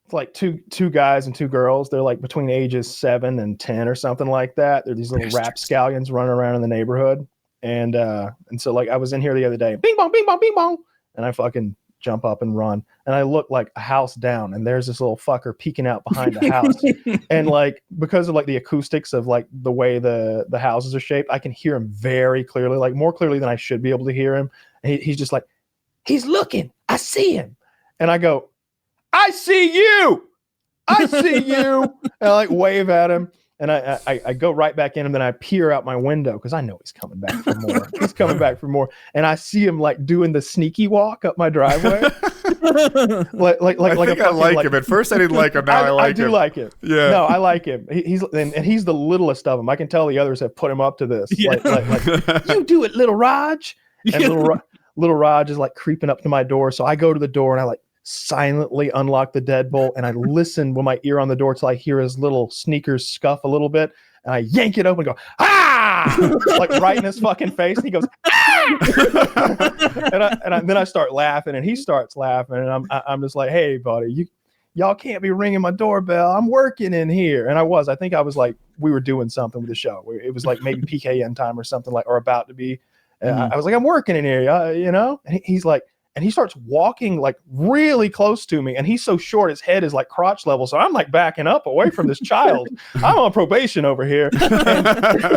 It's like two guys and two girls. They're like between ages 7 and 10 or something like that. They're these little rapscallions running around in the neighborhood. And so like I was in here the other day, bing bong, bing bong, bing bong, and I fucking jump up and run, and I look like a house down, and there's this little fucker peeking out behind the house. And like because of like the acoustics of like the way the houses are shaped, I can hear him very clearly, like more clearly than I should be able to hear him. And he's just like, he's looking, I see him. And I go, I see you, I see you. And I like wave at him. And I go right back in, and then I peer out my window because I know he's coming back for more. He's coming back for more, and I see him like doing the sneaky walk up my driveway. like I like him. At first, I didn't like him. Now I like him. I do like him. Yeah. No, I like him. He's the littlest of them. I can tell the others have put him up to this. Yeah. Like you do it, little Raj. And little Raj is like creeping up to my door, so I go to the door and I like silently unlock the deadbolt, and I listen with my ear on the door till I hear his little sneakers scuff a little bit, and I yank it open and go, ah, like right in his fucking face, and he goes, ah! and then I start laughing, and he starts laughing, and I'm just like, hey buddy, y'all can't be ringing my doorbell, I'm working in here. And I think I was like, we were doing something with the show, it was like maybe PKA time or something, like, or about to be. I was like, I'm working in here, you know. And he's like, and he starts walking like really close to me, and he's so short, his head is like crotch level. So I'm like backing up away from this child. I'm on probation over here.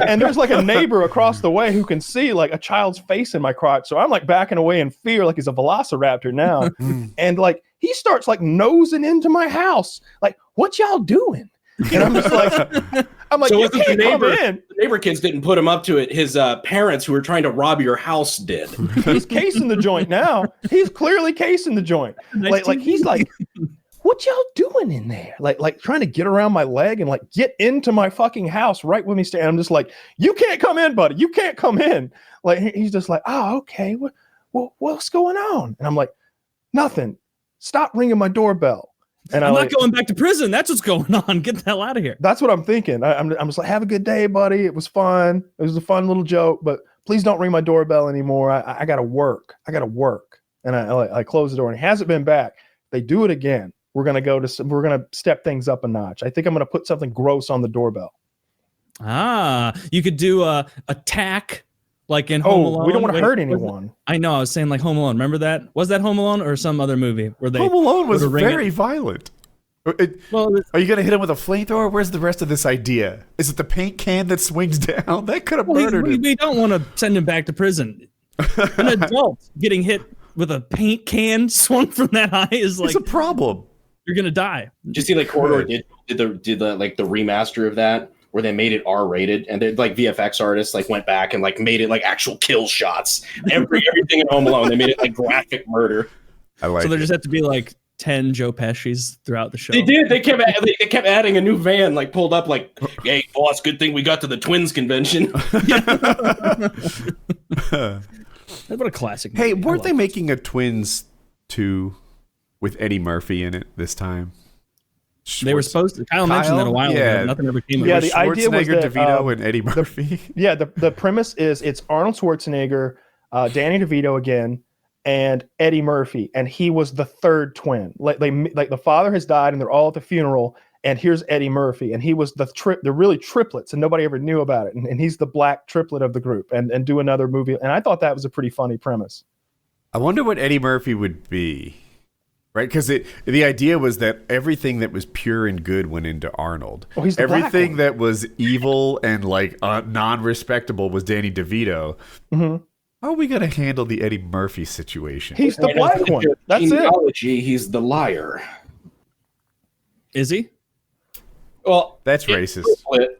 And there's like a neighbor across the way who can see like a child's face in my crotch. So I'm like backing away in fear, like he's a velociraptor now. And like, he starts like nosing into my house. Like, what y'all doing? And I'm just like, so you can't come in. The neighbor kids didn't put him up to it. His parents who were trying to rob your house did. He's casing the joint now. He's clearly casing the joint. Like he's like, what y'all doing in there? Like trying to get around my leg and like get into my fucking house right when we stand. I'm just like, you can't come in, buddy. You can't come in. Like he's just like, oh, okay. What's going on? And I'm like, nothing. Stop ringing my doorbell. And I'm not going back to prison. That's what's going on. Get the hell out of here. That's what I'm thinking. I'm just like, have a good day, buddy. It was fun. It was a fun little joke, but please don't ring my doorbell anymore. I got to work. And I close the door, and he hasn't been back. They do it again. We're going to step things up a notch. I think I'm going to put something gross on the doorbell. You could do a attack. Like in Home Alone. We don't want to hurt anyone. I know. I was saying like Home Alone. Remember that? Was that Home Alone or some other movie where they? Home Alone was very violent. Are you going to hit him with a flamethrower? Where's the rest of this idea? Is it the paint can that swings down? That could have murdered him. We don't want to send him back to prison. An adult getting hit with a paint can swung from that high is like, it's a problem. You're going to die. Did you see like Corridor did the like the remaster of that, where they made it R-rated, and they're like VFX artists like went back and like made it like actual kill shots. Everything in Home Alone, they made it like graphic murder. So there just have to be like 10 Joe Pesci's throughout the show. They did. They kept adding a new van, like pulled up, like, hey boss, good thing we got to the Twins convention. What a classic movie. Hey, weren't they it. making a Twins 2 with Eddie Murphy in it this time? They were supposed to. Kyle mentioned that a while ago. Nothing ever came of it. Yeah, the idea was that DeVito and Eddie Murphy. The premise is it's Arnold Schwarzenegger, Danny DeVito again, and Eddie Murphy, and he was the third twin. Like the father has died, and they're all at the funeral. And here's Eddie Murphy, and he was the really triplets, and nobody ever knew about it. And he's the black triplet of the group, and do another movie. And I thought that was a pretty funny premise. I wonder what Eddie Murphy would be. Right, because the idea was that everything that was pure and good went into Arnold. Oh, he's the everything that was evil and like non-respectable was Danny DeVito. Mm-hmm. How are we going to handle the Eddie Murphy situation? He's the black one. That's it. He's the liar. Is he? Well, that's racist.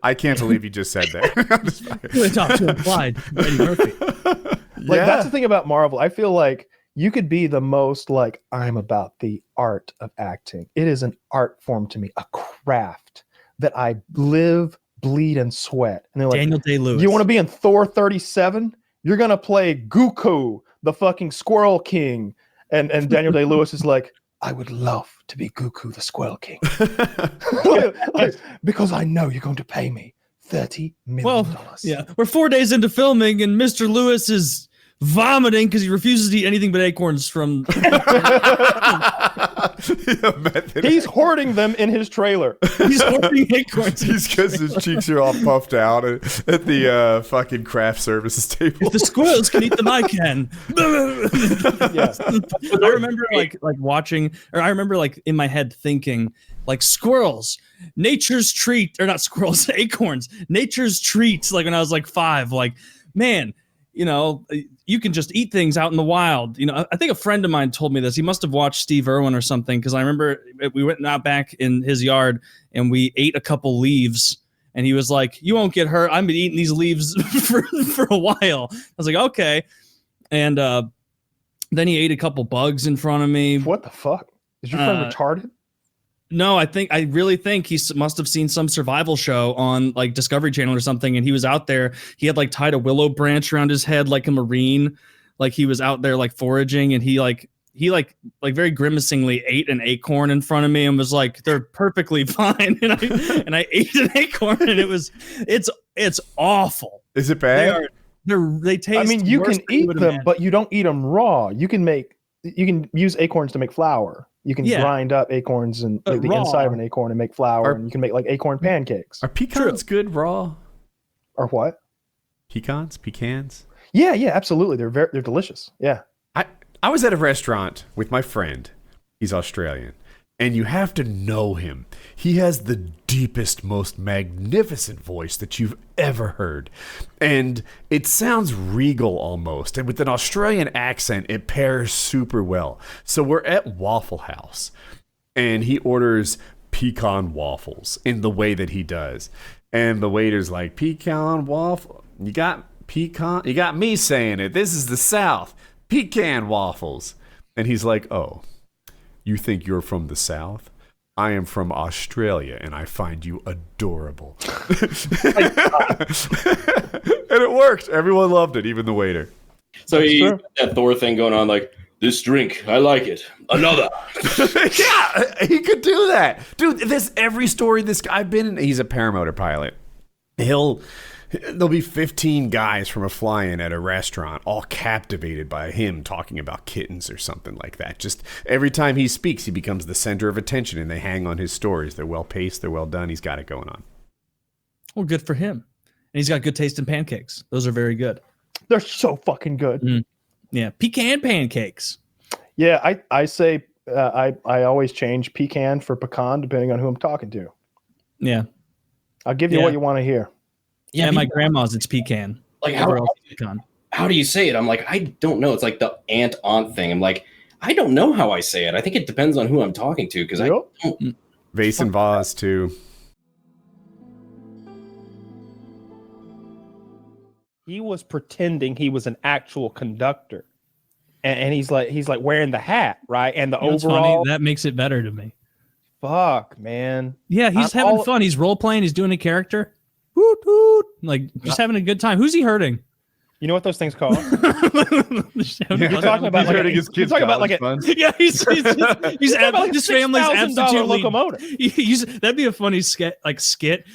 I can't believe you just said that. You talk to implied Eddie Murphy. That's the thing about Marvel. I feel like you could be the most like, I'm about the art of acting. It is an art form to me, a craft that I live, bleed, and sweat. And they're like, Daniel Day-Lewis. You want to be in Thor 37? You're going to play Goku, the fucking Squirrel King. And Daniel Day-Lewis is like, I would love to be Goku, the Squirrel King. Because I know you're going to pay me $30 million. Well, yeah. We're 4 days into filming, and Mr. Lewis is vomiting because he refuses to eat anything but acorns from. He's hoarding them in his trailer. He's hoarding acorns. He's because his cheeks are all puffed out at the fucking craft services table. If the squirrels can eat them, I can. Yes. I remember like watching, or I remember like in my head thinking, like squirrels, nature's treat, or not squirrels, acorns, nature's treats. Like when I was like 5, like, man, you know, you can just eat things out in the wild. You know, I think a friend of mine told me this. He must have watched Steve Irwin or something, because I remember we went out back in his yard and we ate a couple leaves. And he was like, "You won't get hurt. I've been eating these leaves for a while." I was like, "Okay." And then he ate a couple bugs in front of me. What the fuck? Is your friend retarded? No, I really think he must have seen some survival show on like Discovery Channel or something, and he was out there. He had like tied a willow branch around his head like a Marine, like he was out there like foraging, and he very grimacingly ate an acorn in front of me and was like, "They're perfectly fine." And I ate an acorn, and it's awful. Is it bad? They taste. I mean, you can eat them, but you don't eat them raw. You can use acorns to make flour. You can grind up acorns and like the inside of an acorn and make flour, and you can make like acorn pancakes. Are pecans good raw? Or what? Pecans? Yeah, absolutely. They're delicious. Yeah. I was at a restaurant with my friend. He's Australian. And you have to know him. He has the deepest, most magnificent voice that you've ever heard. And it sounds regal almost. And with an Australian accent, it pairs super well. So we're at Waffle House. And he orders pecan waffles in the way that he does. And the waiter's like, "Pecan waffle? You got pecan? You got me saying it. This is the South. Pecan waffles." And he's like, "Oh. You think you're from the South? I am from Australia, and I find you adorable." And it worked. Everyone loved it, even the waiter. So he got that Thor thing going on, like, "This drink, I like it. Another." Yeah, he could do that. Dude, every story this guy, I've been in, he's a paramotor pilot. There'll be 15 guys from a fly-in at a restaurant, all captivated by him talking about kittens or something like that. Just every time he speaks, he becomes the center of attention, and they hang on his stories. They're well-paced. They're well done. He's got it going on. Well, good for him. And he's got good taste in pancakes. Those are very good. They're so fucking good. Mm. Yeah, pecan pancakes. Yeah, I say I always change pecan for pecan depending on who I'm talking to. Yeah. I'll give you what you want to hear. Yeah, my grandma's, it's pecan. Like, how do you say it? I'm like, I don't know. It's like the aunt thing. I'm like, I don't know how I say it. I think it depends on who I'm talking to, because I don't. Vase and vase too. He was pretending he was an actual conductor, and he's like wearing the hat, right? And the overall. Funny. That makes it better to me. Fuck, man. Yeah, he's having fun. He's role playing. He's doing a character. Woot, woot. Like, just having a good time. Who's he hurting? You know what those things call? You're talking about like hurting his kids. Yeah, he's like his family's absolutely locomotive. That'd be a funny skit.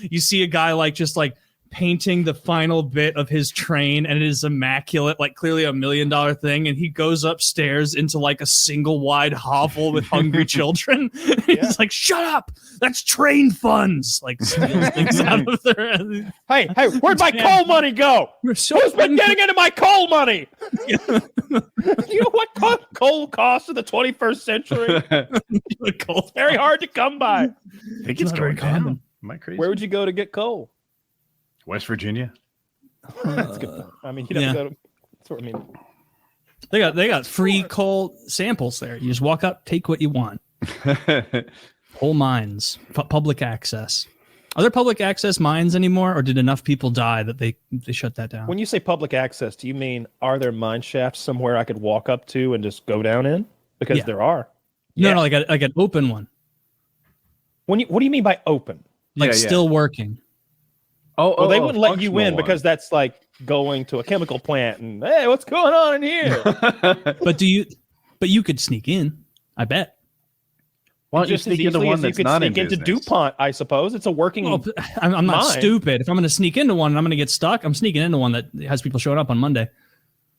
You see a guy like just like painting the final bit of his train, and it is immaculate, like clearly $1 million thing, and he goes upstairs into like a single wide hovel with hungry children. He's like, "Shut up, that's train funds." Like, steals things out of their hey, where'd my coal money go? Who's been getting into my coal money? You know what coal costs in the 21st century? It's very hard to come by. I think it's going down. Am I crazy? Where would you go to get coal? West Virginia. That's a good point. I mean, you'd have to go to. That's what I mean. They got free coal samples there. You just walk up, take what you want. Whole mines, public access. Are there public access mines anymore, or did enough people die that they shut that down? When you say public access, do you mean are there mine shafts somewhere I could walk up to and just go down in? Because there are. No, like an open one. What do you mean by open? Like still working. Well, they wouldn't let you in because that's like going to a chemical plant and, hey, what's going on in here? But you could sneak in, I bet. Why don't you sneak into one that's not in business? Into DuPont, I suppose. It's a working. Well, I'm not stupid. If I'm going to sneak into one and I'm going to get stuck, I'm sneaking into one that has people showing up on Monday.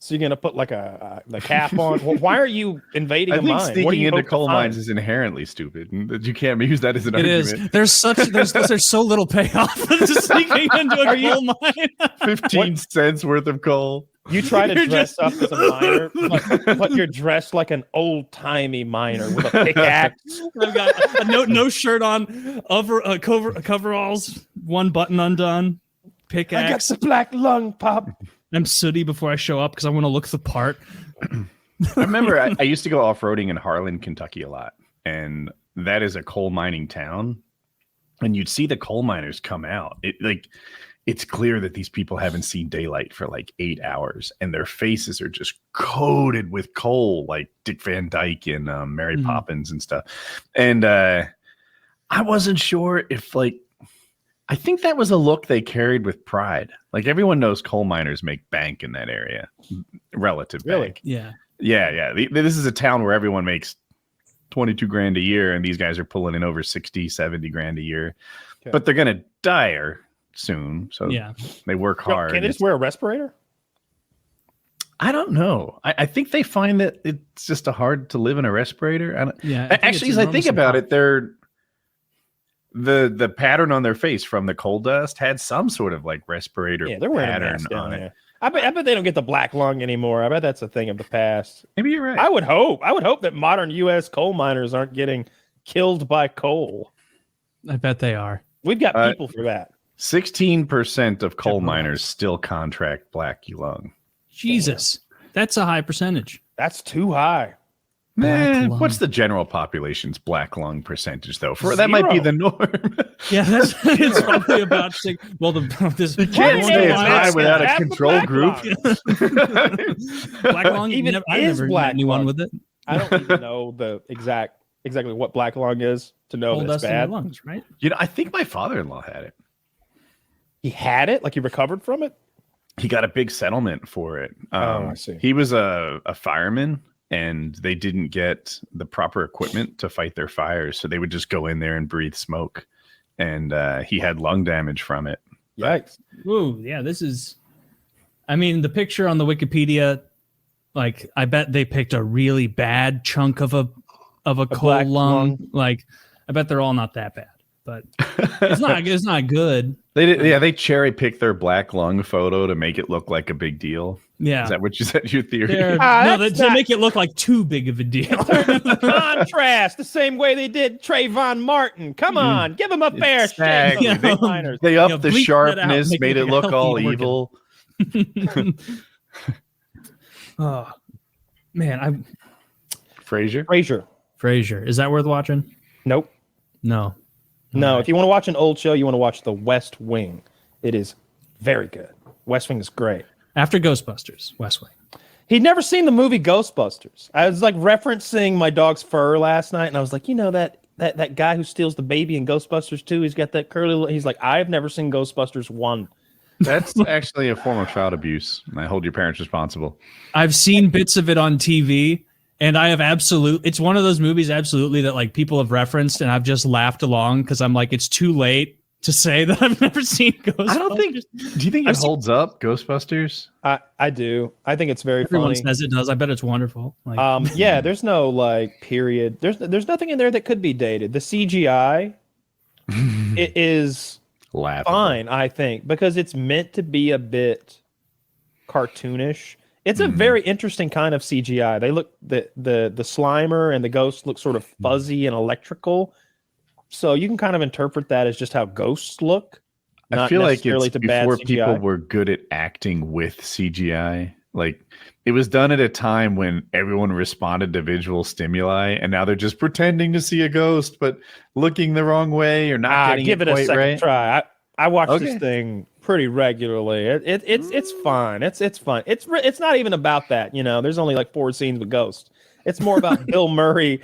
So you're gonna put like the cap on? Well, why are you invading I a think mine? What do sneaking you into hope to coal mines find? is inherently stupid, and that you can't use that as an It argument. is. There's so little payoff for just sneaking into a coal mine. 15 cents worth of coal. You try to You're dress just- up as a miner, but you're dressed like an old-timey miner with a pickaxe. I've got a no shirt on, coveralls, one button undone, I got pickaxe. the black lung, Pop. I'm sooty before I show up because I want to look the part. I remember I used to go off-roading in Harlan, Kentucky a lot, and that is a coal mining town. And you'd see the coal miners come out. It's clear that these people haven't seen daylight for like 8 hours, and their faces are just coated with coal, like Dick Van Dyke and Mary Poppins and stuff. And I wasn't sure if I think that was a look they carried with pride. Like everyone knows coal miners make bank in that area, relative bank. Yeah. Yeah. This is a town where everyone makes 22 grand a year, and these guys are pulling in over 60, 70 grand a year. Okay. But they're going to die soon, so they work hard. Can they just wear a respirator? I don't know. I think they find that it's just hard to live in a respirator. Actually, as I think about it, the pattern on their face from the coal dust had some sort of like respirator Yeah, they're wearing a pattern mask down on there. it. I bet they don't get the black lung anymore. I bet that's a thing of the past. Maybe you're right. I would hope that modern U.S. coal miners aren't getting killed by coal. I bet they are. We've got people for that. 16% of coal miners still contract black lung. Jesus, that's a high percentage. That's too high. Lung. What's the general population's black lung percentage, though? That might be the norm. Yeah, it's probably about six. Well, this You can't say it's high without a control group. Black lung. Even I never black met anyone lung. with it. I don't even know exactly what black lung is to know Coal that it's dust in your bad. lungs, right? I think my father-in-law had it. He had it, like he recovered from it. He got a big settlement for it. I see. He was a fireman, and they didn't get the proper equipment to fight their fires, so they would just go in there and breathe smoke. And he had lung damage from it. Yikes! Ooh, yeah. This is. I mean, the picture on the Wikipedia, like, I bet they picked a really bad chunk of a coal black lung. Like, I bet they're all not that bad, but it's not good. They cherry picked their black lung photo to make it look like a big deal. Yeah. Is that what you said? Your theory? To make it look like too big of a deal. Contrast the same way they did Trayvon Martin. Come on, give him a fair shake. Exactly. those miners. They upped the bleep that out, sharpness, make made it it look healthy all organ. evil. Oh man, Frasier. Is that worth watching? Nope. No. No, if you want to watch an old show, you want to watch The West Wing. It is very good. West Wing is great. After Ghostbusters, West Wing. He'd never seen the movie Ghostbusters. I was like referencing my dog's fur last night, and I was like, that guy who steals the baby in Ghostbusters 2, he's got that curly. He's like, I've never seen Ghostbusters 1. That's actually a form of child abuse. And I hold your parents responsible. I've seen bits of it on TV, and I have it's one of those movies absolutely that like people have referenced, and I've just laughed along because I'm like, it's too late to say that I've never seen Ghostbusters. I don't think. Do you think it holds up, Ghostbusters? I do. I think it's very Everyone funny. says it does. I bet it's wonderful. Like, Yeah, there's no like period. There's nothing in there that could be dated. The CGI it is Laughable. fine, I think, because it's meant to be a bit cartoonish. It's a very interesting kind of CGI. They look the Slimer and the ghosts look sort of fuzzy and electrical. So you can kind of interpret that as just how ghosts look. I feel like it's to bad before CGI. people were good at acting with CGI. Like it was done at a time when everyone responded to visual stimuli, and now they're just pretending to see a ghost, but looking the wrong way or not getting give it a quite second right. try. I watch Okay. this thing pretty regularly. It's fun. It's fun. It's not even about that. There's only like 4 scenes with ghosts. It's more about Bill Murray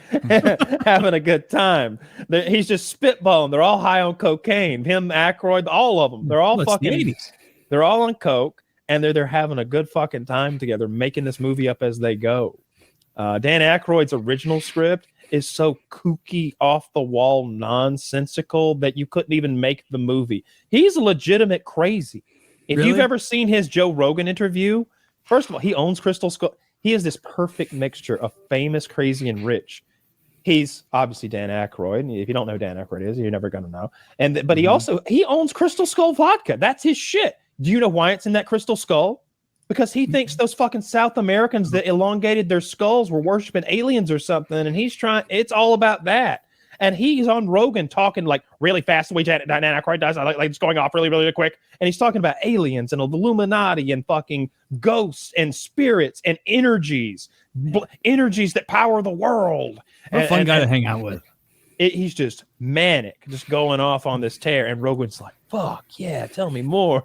having a good time. He's just spitballing. They're all high on cocaine. Him, Aykroyd, all of them. They're all it's the fucking 80s. They're all on coke, and they're having a good fucking time together, making this movie up as they go. Dan Aykroyd's original script is so kooky, off the wall, nonsensical that you couldn't even make the movie. He's legitimate crazy. If you've Really? ever seen his Joe Rogan interview, First of all, he owns Crystal Skull. He is this perfect mixture of famous, crazy, and rich. He's obviously Dan Aykroyd. If you don't know who Dan Aykroyd is, you're never going to know. But he owns Crystal Skull vodka. That's his shit. Do you know why it's in that Crystal Skull? Because he thinks those fucking South Americans that elongated their skulls were worshiping aliens or something, and he's trying. It's all about that. And he's on Rogan talking like really fast. The way Dan Aykroyd does, like it's going off really, really quick. And he's talking about aliens and Illuminati and fucking ghosts and spirits and energies that power the world. What a fun guy to hang out with. He's just manic, just going off on this tear. And Rogan's like, "Fuck yeah, tell me more."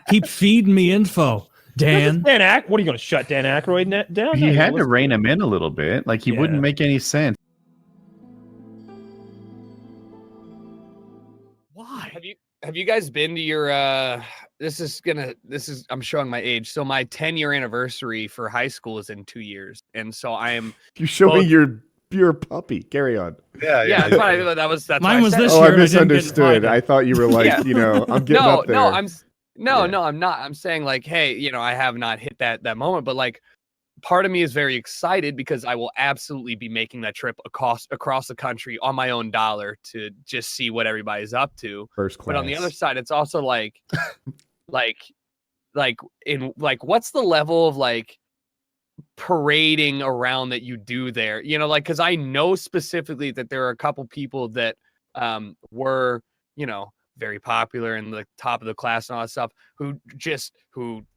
Keep feeding me info, Dan. What are you going to shut Dan Aykroyd down? He had to rein him in a little bit. Like he wouldn't make any sense. Have you guys been to your I'm showing my age. So my 10-year anniversary for high school is in 2 years. And so You're showing you're a puppy. Carry on. Yeah. That's mine was this Oh, year. I misunderstood. I thought you were like, I'm getting up there. No, I'm not. I'm saying like, hey, I have not hit that moment, but like part of me is very excited because I will absolutely be making that trip across the country on my own dollar to just see what everybody's up to. First class. But on the other side, it's also like, what's the level of like parading around that you do there? Because I know specifically that there are a couple people that were, very popular in the top of the class and all that stuff who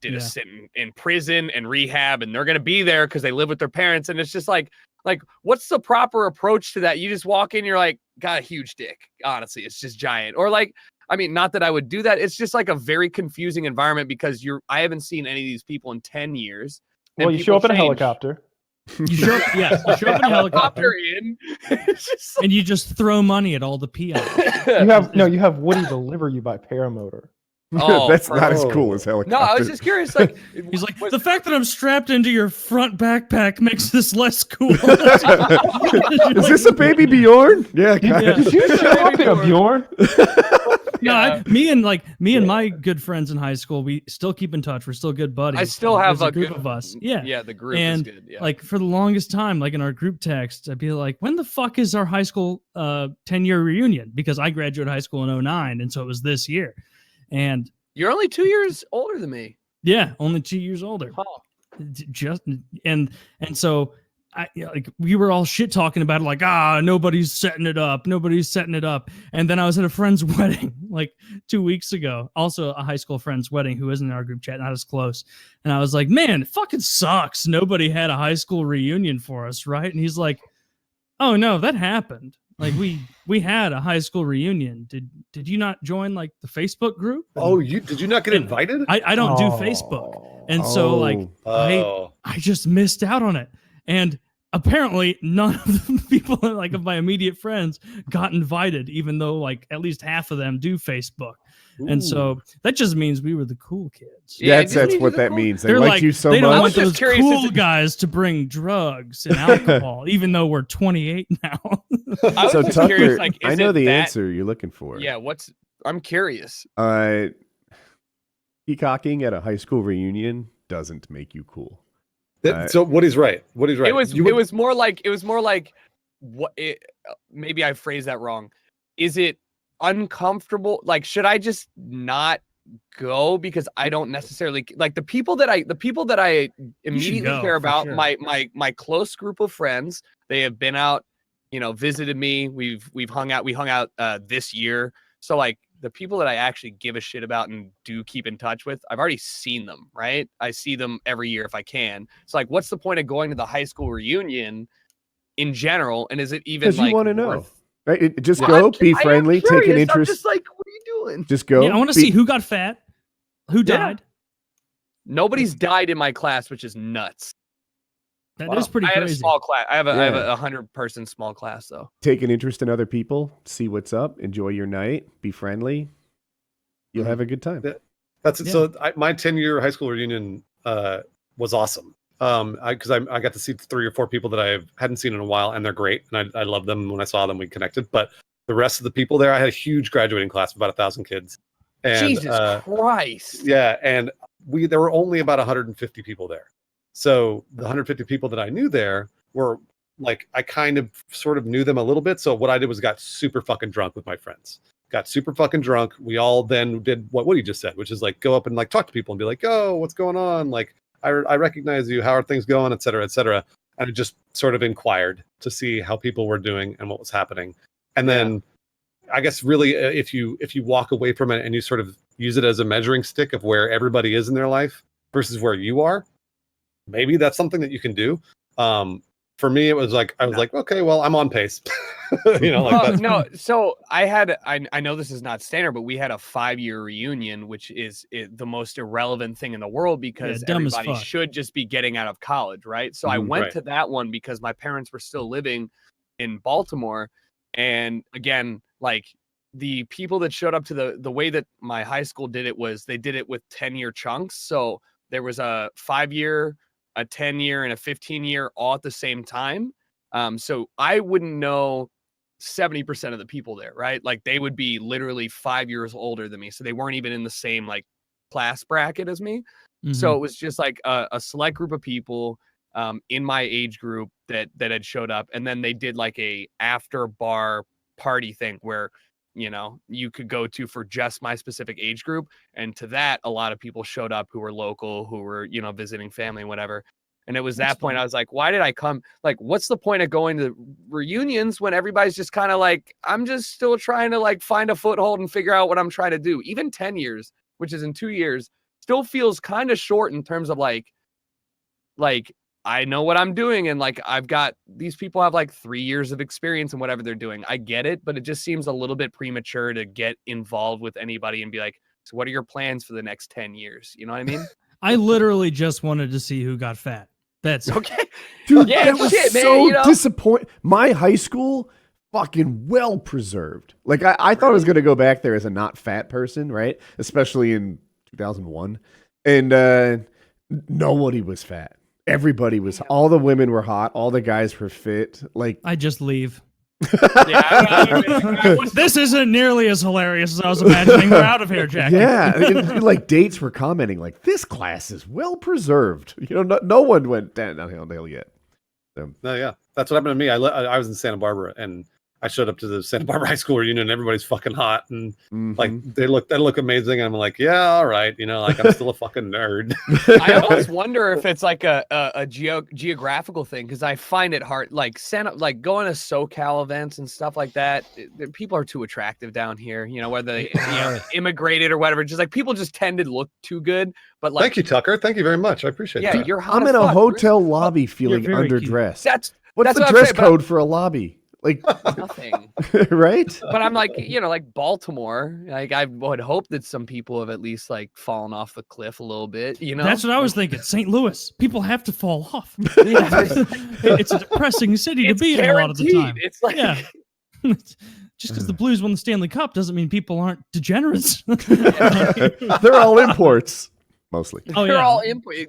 did a stint in prison and rehab, and they're going to be there because they live with their parents. And it's just like, what's the proper approach to that? You just walk in, you're like, got a huge dick. Honestly, it's just giant. Or like, I mean, not that I would do that. It's just like a very confusing environment because I haven't seen any of these people in 10 years. Well, you show up in a helicopter. You show up in a helicopter and you just throw money at all the peons. You have Woody deliver you by paramotor. Oh, that's not as cool as helicopter. No, I was just curious. Like, he's like, the fact that I'm strapped into your front backpack makes this less cool. Is this a baby Bjorn? Yeah. Did you say a Bjorn? No, me and my good friends in high school, we still keep in touch. We're still good buddies. I still have a group of us. Yeah, the group and is good. Yeah. like for the longest time, like in our group text, I'd be like, "When the fuck is our high school 10-year reunion?" Because I graduated high school in 2009, and so it was this year. And you're only 2 years older than me. Yeah, only 2 years older. Huh. So we were all shit talking about it, like, nobody's setting it up. And then I was at a friend's wedding like 2 weeks ago, also a high school friend's wedding who isn't in our group chat, not as close. And I was like, man, it fucking sucks. Nobody had a high school reunion for us, right? And he's like, oh no, that happened. Like we had a high school reunion. Did you not join like the Facebook group? Did you not get invited? I don't do Facebook. And so I just missed out on it. And apparently none of the people like of my immediate friends got invited, even though like at least half of them do Facebook. Ooh. And so that just means we were the cool kids. Yeah, that's what that means. They like you so much. They don't want those cool guys to bring drugs and alcohol, even though we're 28 now. I was so just Tucker, curious, like, I know the answer you're looking for. Yeah, I'm curious. Peacocking at a high school reunion doesn't make you cool. So Woody's right. It was more like maybe I phrased that wrong. Is it uncomfortable? Like, should I just not go because I don't necessarily like the people that I immediately care about, sure. my close group of friends. They have been out, visited me. We've hung out. We hung out this year. So like the people that I actually give a shit about and do keep in touch with, I've already seen them, right? I see them every year if I can. So like, what's the point of going to the high school reunion in general? And is it even like, you want to know, right? Just go, be friendly, take an interest. I'm just like, what are you doing? Just go. Yeah, I want to see who got fat, who died. Nobody's died in my class, which is nuts. That is pretty crazy. I have a small class. I have a 100-person small class, though. Take an interest in other people. See what's up. Enjoy your night. Be friendly. You'll have a good time. So. My 10-year high school reunion was awesome. Because I got to see 3 or 4 people that I hadn't seen in a while, and they're great. And I love them. When I saw them, we connected. But the rest of the people there, I had a huge graduating class of about 1,000 kids, And, Jesus Christ. Yeah, and there were only about 150 people there. So the 150 people that I knew there were like, I kind of sort of knew them a little bit. So what I did was got super fucking drunk with my friends. Got super fucking drunk. We all then did what Woody just said, which is like go up and like talk to people and be like, "Oh, what's going on? Like, I recognize you. How are things going, et cetera, et cetera." And I just sort of inquired to see how people were doing and what was happening. And then I guess really, if you walk away from it and you sort of use it as a measuring stick of where everybody is in their life versus where you are, maybe that's something that you can do. For me, it was like I was like, okay, well, I'm on pace. You know, like that's, no. So I know this is not standard, but we had a 5-year reunion, which is the most irrelevant thing in the world because dumb as everybody fuck. should just be getting out of college, right? So I went right. to that one because my parents were still living in Baltimore, and again, like the people that showed up to the way that my high school did it was they did it with 10-year chunks. So there was a 5-year, a 10-year, and a 15-year all at the same time. So I wouldn't know 70% of the people there, right? Like they would be literally 5 years older than me. So they weren't even in the same like class bracket as me. So it was just like a select group of people in my age group that had showed up. And then they did like a after bar party thing where, you know, you could go to for just my specific age group. And to that, a lot of people showed up who were local, who were, you know, visiting family, whatever. And it was that point I was like, why did I come? Like, what's the point of going to reunions when everybody's just kind of like, I'm just still trying to like find a foothold and figure out what I'm trying to do. Even 10 years, which is in 2 years, still feels kind of short in terms of like I know what I'm doing. And like, I've got these people have like 3 years of experience in whatever they're doing. I get it, but it just seems a little bit premature to get involved with anybody and be like, so what are your plans for the next 10 years? You know what I mean? I literally just wanted to see who got fat. That's Okay. Dude, Yeah, that was shit, man, so you know? disappointing. My high school, fucking well preserved. Like I thought I was gonna go back there as a not fat person, right? Especially in 2001, and nobody was fat. Everybody was. All the women were hot. All the guys were fit. Like I just leave. Yeah, I was- This isn't nearly as hilarious as I was imagining. We're out of here, Jack. yeah, like dates were commenting like this class is well preserved. You know, no one went downhill yet. no, yeah, that's what happened to me. I was in Santa Barbara and I showed up to the Santa Barbara High School reunion and everybody's fucking hot and like they look amazing. And I'm like, yeah, all right, you know, like I'm still a fucking nerd. I always wonder if it's like a geographical thing because I find it hard. Like like going to SoCal events and stuff like that. People are too attractive down here. You know, whether they immigrated or whatever. Just like people just tend to look too good. But like, Thank you, Tucker. Thank you very much. I appreciate yeah, that. you're hot. I'm as in a fuck. hotel lobby feeling very cute. underdressed. that's What's the what I'm dress saying, but- code for a lobby? Like, Nothing. right? But I'm like, you know, like Baltimore. Like I would hope that some people have at least like fallen off the cliff a little bit. You know, That's what I was thinking. St. Louis. People have to fall off. Yeah. It's a depressing city to It's be in a lot of the time. guaranteed. It's like, Yeah. Just because the Blues won the Stanley Cup doesn't mean people aren't degenerates. They're all imports, mostly. Oh, they're yeah. all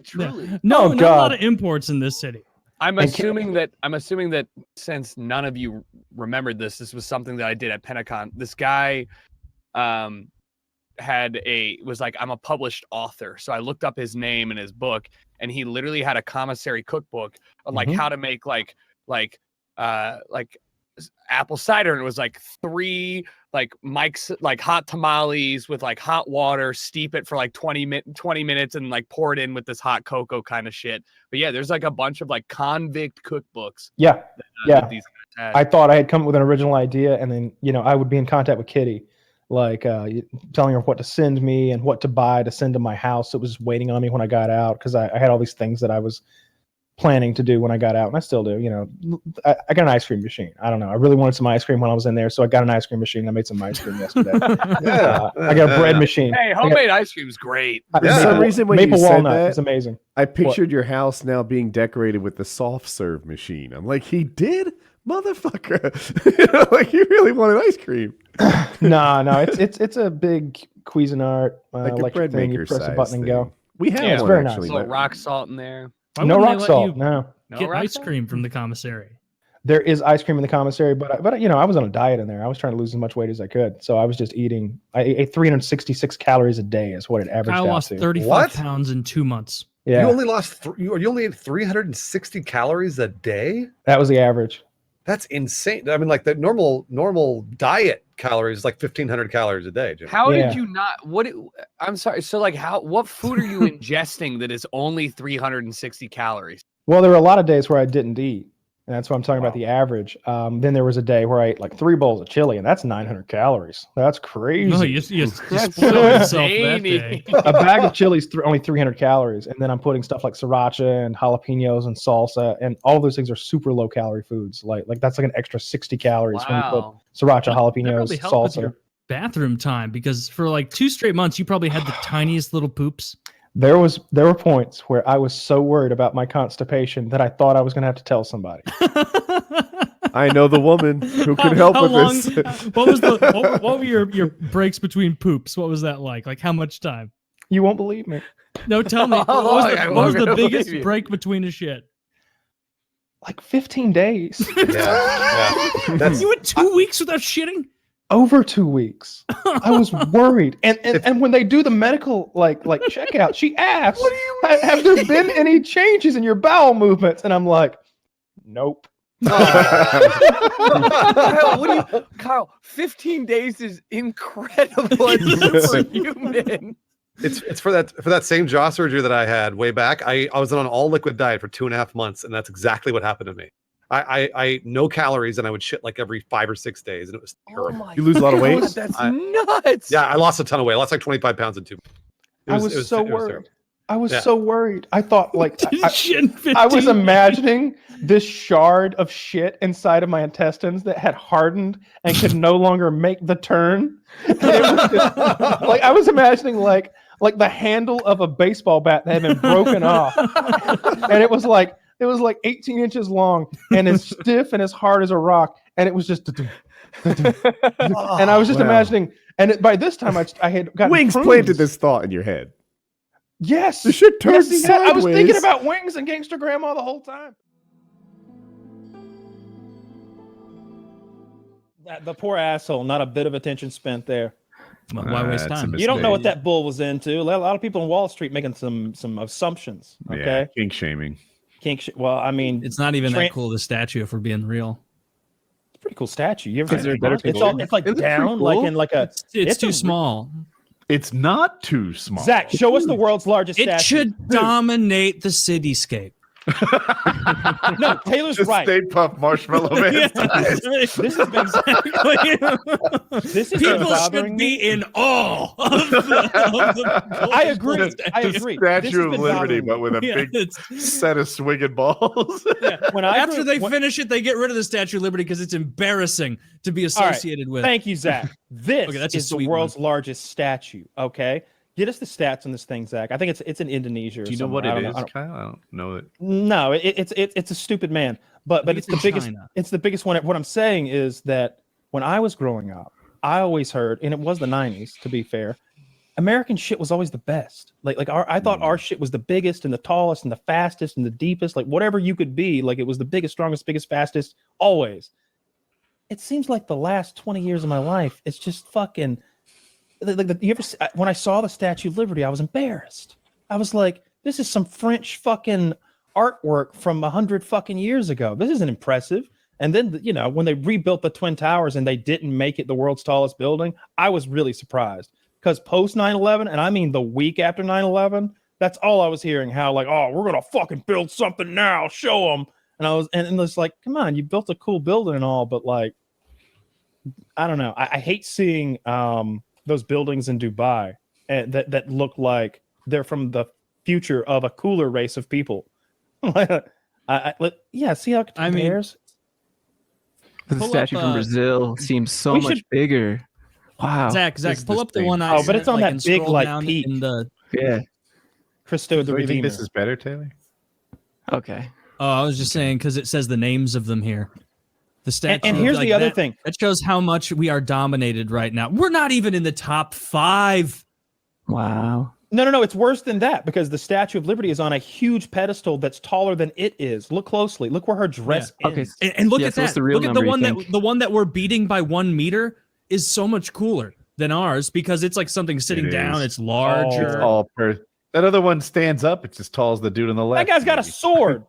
truly. Yeah. No, Oh, not a God. lot of imports in this city. I'm assuming that since none of you remembered this was something that I did at Pentacon. This guy was like, I'm a published author. So I looked up his name and his book, and he literally had a commissary cookbook of like how to make like apple cider, and it was like 3 like Mike's like hot tamales with like hot water, steep it for like 20 minutes and like pour it in with this hot cocoa kind of shit. But yeah, there's like a bunch of like convict cookbooks. Yeah, that these guys had. I thought I had come up with an original idea, and then I would be in contact with Kitty, like telling her what to send me and what to buy to send to my house. It was just waiting on me when I got out because I had all these things that I was planning to do when I got out, and I still do. You know, I got an ice cream machine. I don't know. I really wanted some ice cream when I was in there, so I got an ice cream machine. I made some ice cream yesterday. I got a bread machine. Hey, homemade ice cream's great. For some reason, when maple you said walnut that, is amazing. I pictured your house now being decorated with the soft serve machine. I'm like, he did, motherfucker. You know, like you really wanted ice cream. No, it's a big Cuisinart Like a electric bread thing. You maker press a size button and go. thing. We have Yeah, it's one very nice. actually. A little but- rock salt in there. Why No wouldn't they rock let salt. you No, No get rock ice salt? cream from the commissary. There is ice cream in the commissary, but you know, I was on a diet in there. I was trying to lose as much weight as I could, so I was just eating. I ate 366 calories a day is what it averaged Kyle out lost to. 35 What? pounds in 2 months. Yeah, You only lost you only ate 360 calories a day. that was the average. That's insane. I mean, like the normal diet calories is like 1,500 calories a day. Jim. How Yeah. did you not? I'm sorry. So like, what food are you ingesting that is only 360 calories? Well, there were a lot of days where I didn't eat, and that's why I'm talking about the average. Then there was a day where I ate like 3 bowls of chili, and that's 900 calories. That's crazy. No, you That's spoiled yourself that zany. day. A bag of chili is only 300 calories, and then I'm putting stuff like sriracha and jalapenos and salsa, and all of those things are super low calorie foods. Like that's like an extra 60 calories when you put Wow. sriracha, That jalapenos, probably helped with salsa. your bathroom time because for like 2 straight months, you probably had the tiniest little poops. There were points where I was so worried about my constipation that I thought I was going to have to tell somebody. I know the woman who can help How with long, this. what were your breaks between poops? What was that like? Like how much time? You won't believe me. No, tell me. Oh, What was I the, what was won't the believe biggest you. break between a shit? Like 15 days, Yeah. That's You went 2 weeks without shitting? over 2 weeks. I was worried, and when they do the medical like checkout, she asks, "Have there been any changes in your bowel movements?" And I'm like, "Nope." Kyle, 15 days is incredible and superhuman. it's for that same jaw surgery that I had way back. I was on an all liquid diet for 2.5 months, and that's exactly what happened to me. I no calories, and I would shit like every 5 or 6 days, and it was terrible. You lose a lot of weight? That's I- nuts. Yeah, I lost a ton of weight. I lost like 25 pounds in 2 months. I was so worried. terrible. I was Yeah. so worried. I thought like Shit in 15 I was days. imagining this shard of shit inside of my intestines that had hardened and could no longer make the turn. And it was just, like I was imagining like the handle of a baseball bat that had been broken off, and it was like 18 inches long and as stiff and as hard as a rock, and it was just. And I was just Wow. imagining, and by this time I had gotten Wings prunes. planted this thought in your head. Yes, The shit turns yes, he had. I was thinking sideways. about Wings and Gangster Grandma the whole time. The poor asshole, not a bit of attention spent there. Why waste That's a time? mistake. You don't know what that bull was into. A lot of people on Wall Street making some assumptions. Yeah, Okay, kink shaming. well, I mean, It's not even Tran- that cool, the statue, if we're being real. it's a pretty cool statue. You ever Is there a better it's picture? all it's like Isn't it pretty down, like cool? in like a. It's It's too a- small. It's not too small. Zach, show us the world's largest It statue. should dominate the cityscape. No, Taylor's Just right. Stay Puft Marshmallow Man. This has been this is People bothering should me. be in awe of the I agree. I The agree. This has Statue of been Liberty, bothering me. but with a Yeah, big it's- set of swinging balls. When I after grew- they when- finish it, they get rid of the Statue of Liberty because it's embarrassing to be All right. associated with. Thank you, Zach. This Okay, that's a is the sweet world's largest statue. Okay, get us the stats on this thing, Zach. I think it's in Indonesia. Or Do you know what somewhere. it I is, don't know. Kyle? I don't know it. No, it's a stupid man. But think it's it's the in biggest. China. It's the biggest one. What I'm saying is that when I was growing up, I always heard, and it was the '90s. To be fair, American shit was always the best. I thought our shit was the biggest and the tallest and the fastest and the deepest. Like whatever you could be, like it was the biggest, strongest, biggest, fastest. Always. It seems like the last 20 years of my life, it's just fucking. When I saw the Statue of Liberty, I was embarrassed. I was like, this is some French fucking artwork from 100 fucking years ago. This isn't impressive. And then, when they rebuilt the Twin Towers and they didn't make it the world's tallest building, I was really surprised. Because post 9/11, and I mean the week after 9/11, that's all I was hearing. How like, oh, we're gonna fucking build something now, show them. And it's like, come on, you built a cool building and all, but like, I don't know. I hate seeing those buildings in Dubai and that look like they're from the future of a cooler race of people. See how it I mean, compares? The Pull statue up, from Brazil seems so we much should- bigger. Wow. Zach, This pull is up the thing. one I Oh, but it's sent, on that and big, scroll like, down peak. in the. Yeah. Christo the So you think Redeemer. this is better, Taylor? Okay. Oh, I was just saying because it says the names of them here. The statue. And here's the other that, thing. That shows how much we are dominated right now. We're not even in the top 5. Wow. No. It's worse than that because the Statue of Liberty is on a huge pedestal that's taller than it is. Look closely. Look where her dress Okay. ends. And look Yeah, at so what's that. the real Look at the number, you one think? the one that we're beating by 1 meter is so much cooler than ours because it's like something sitting It down. is. It's larger. It's all that other one stands up. It's as tall as the dude on the That left. guy's got a maybe. sword.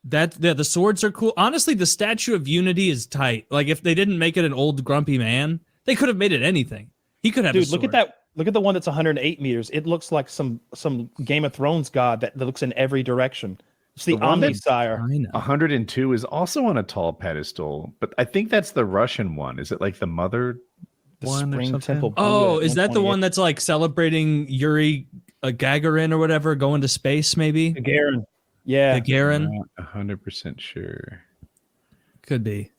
The swords are cool. Honestly, the Statue of Unity is tight. Like if they didn't make it an old grumpy man, they could have made it anything. He could have. Dude, a look at sword. that. Look at the one that's 108 meters. It looks like some Game of Thrones god that looks in every direction. It's the The one that- Omnisire. I know. 102 is also on a tall pedestal, but I think that's the Russian one. Is it like the mother The one or Spring something? Temple. Oh, Buddha is that the 128. one that's like celebrating Yuri Gagarin or whatever going to space? Maybe Gagarin. Yeah. Gagarin Not 100% sure. could be.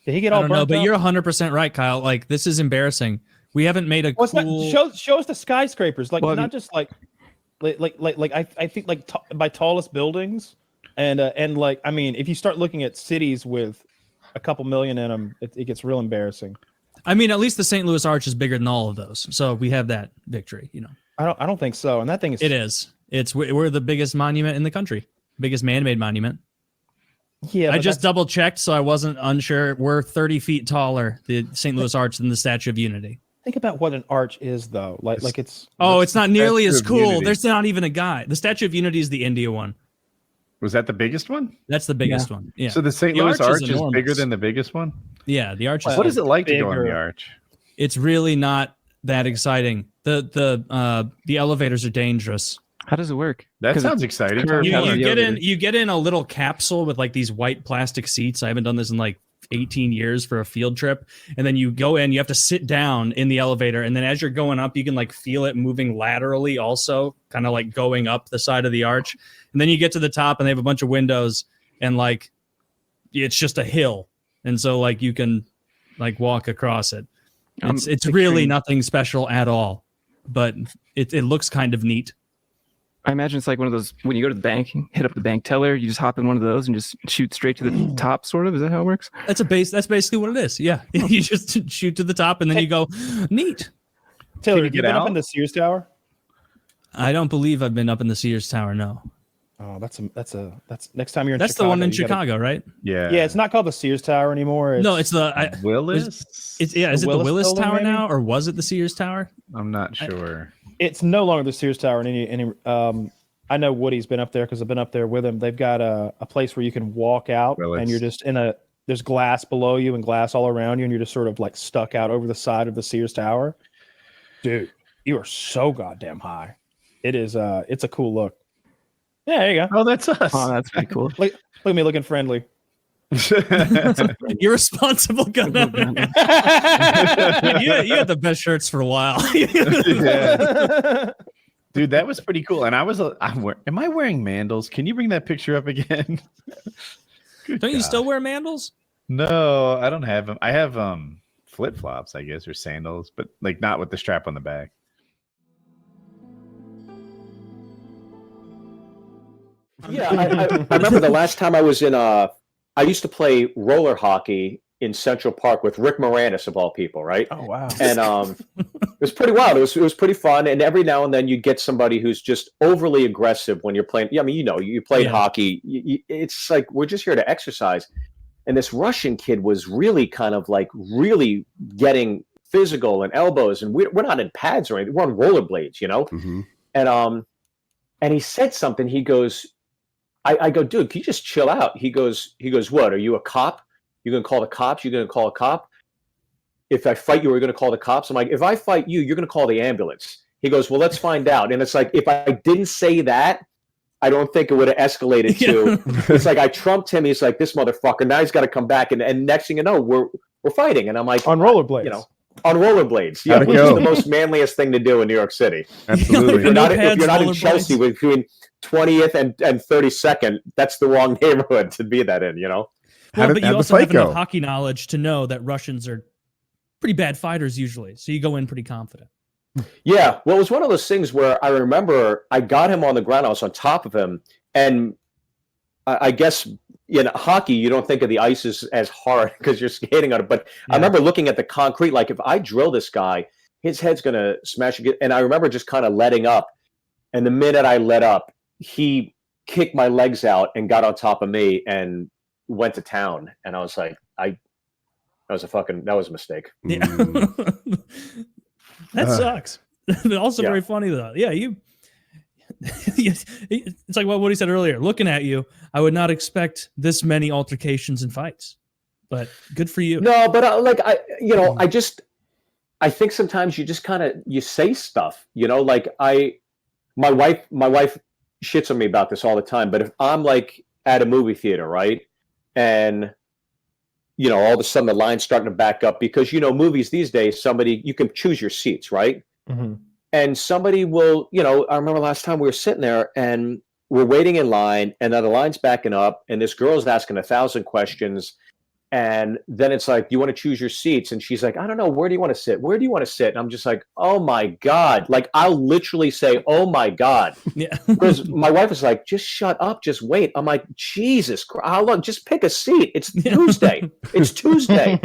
Did he get I all don't know, burnt but up? you're 100% right, Kyle. Like this is embarrassing. We haven't made a Well, it's cool. not, show us the skyscrapers, like Well, not just like I think like by tallest buildings, and like I mean, if you start looking at cities with a couple million in them, it gets real embarrassing. I mean, at least the St. Louis Arch is bigger than all of those, so we have that victory. You know, I don't think so, and that thing is it is. We're the biggest monument in the country, biggest man-made monument. Yeah, I but just that's- double checked, so I wasn't unsure. We're 30 feet taller, the St. Louis Arch, than the Statue of Unity. think about what an arch is though. Like it's Oh, it's not nearly as Statue of cool. Unity? There's not even a guy. The Statue of Unity is the India one. Was that the biggest one? That's the biggest one. Yeah. So the St. The Louis arch is Arch is bigger enormous. than the biggest one? Yeah, the arch is. What is it like to go on the bigger. arch? It's really not that exciting. The elevators are dangerous. How does it work? That 'Cause sounds it's exciting. curved. You, How you the get in elevator- you get in a little capsule with like these white plastic seats. I haven't done this in like 18 years for a field trip. And then you go in, you have to sit down in the elevator, and then as you're going up, you can like feel it moving laterally also, kind of like going up the side of the arch. And then you get to the top and they have a bunch of windows, and like it's just a hill. And so like you can like walk across it. It's really picturing- nothing special at all, but it looks kind of neat. I imagine it's like one of those when you go to the bank, hit up the bank teller, you just hop in one of those and just shoot straight to the top. Sort of, is that how it works? That's basically what it is. Yeah. You just shoot to the top and then you go, neat. Taylor, you have you get been up out? in the Sears Tower? I don't believe I've been up in the Sears Tower. No, Oh, that's next time you're in. that's the one in you gotta- Chicago, right? Yeah. Yeah, it's not called the Sears Tower anymore. No, it's the. Willis? Is it the Willis Willis building, Tower maybe? now, or was it the Sears Tower? I'm not sure. It's no longer the Sears Tower in any. I know Woody's been up there because I've been up there with him. They've got a place where you can walk out Willis. and you're just there's glass below you and glass all around you, and you're just sort of like stuck out over the side of the Sears Tower. Dude, you are so goddamn high. It is it's a cool look. Yeah, there you go. Oh, that's us. Oh, that's pretty cool. Look at me looking friendly. Irresponsible gun owner. you had the best shirts for a while. Yeah. Dude, that was pretty cool. And am I wearing mandals? Can you bring that picture up again? Good Don't you God. still wear mandals? No, I don't have them. I have flip flops, I guess, or sandals, but like not with the strap on the back. Yeah, I remember the last time I was in. I used to play roller hockey in Central Park with Rick Moranis of all people, right? Oh wow. And it was pretty wild. It was pretty fun. And every now and then you get somebody who's just overly aggressive when you're playing. Yeah, I mean, you played Yeah. hockey. It's like we're just here to exercise. And this Russian kid was really kind of like really getting physical and elbows. And we're not in pads or anything. We're on rollerblades, you know. Mm-hmm. And he said something. He goes, I go, dude, can you just chill out? He goes, what? Are you a cop? You're going to call the cops? You're going to call a cop? If I fight you, are you going to call the cops? I'm like, if I fight you, you're going to call the ambulance. He goes, well, let's find out. And it's like, if I didn't say that, I don't think it would have escalated to, it's like I trumped him. He's like, this motherfucker, now he's got to come back. And next thing you know, we're fighting. And I'm like, On rollerblades. you know, on rollerblades. Yeah, How'd it which is go? the most manliest thing to do in New York City. Absolutely. If you're not, pads, if you're not in rollerblades. Chelsea between 20th and 32nd, that's the wrong neighborhood to be that in, you know? Well, How'd but you the also fight have go? enough hockey knowledge to know that Russians are pretty bad fighters usually. So you go in pretty confident. Yeah. Well, it was one of those things where I remember I got him on the ground. I was on top of him. And I guess in hockey, you don't think of the ice as hard because you're skating on it. But I remember looking at the concrete, like if I drill this guy, his head's going to smash again. And I remember just kind of letting up. And the minute I let up, he kicked my legs out and got on top of me and went to town. And I was like, that was a mistake. Yeah. That sucks. But also very funny though. Yeah, it's like what he said earlier. Looking at you, I would not expect this many altercations and fights. But good for you. No, but I think sometimes you just you say stuff, like my wife shits on me about this all the time, but if I'm like at a movie theater, right? And all of a sudden the line's starting to back up because movies these days, you can choose your seats, right? Mm-hmm. And somebody will, I remember last time we were sitting there and we're waiting in line, and then the line's backing up, and this girl's asking 1,000 questions. And then it's like, you want to choose your seats? And she's like, I don't know. Where do you want to sit? Where do you want to sit? And I'm just like, oh my God. Like, I'll literally say, oh my God. Yeah. Because my wife is like, just shut up. Just wait. I'm like, Jesus Christ. How long? Just pick a seat. It's Tuesday. It's Tuesday.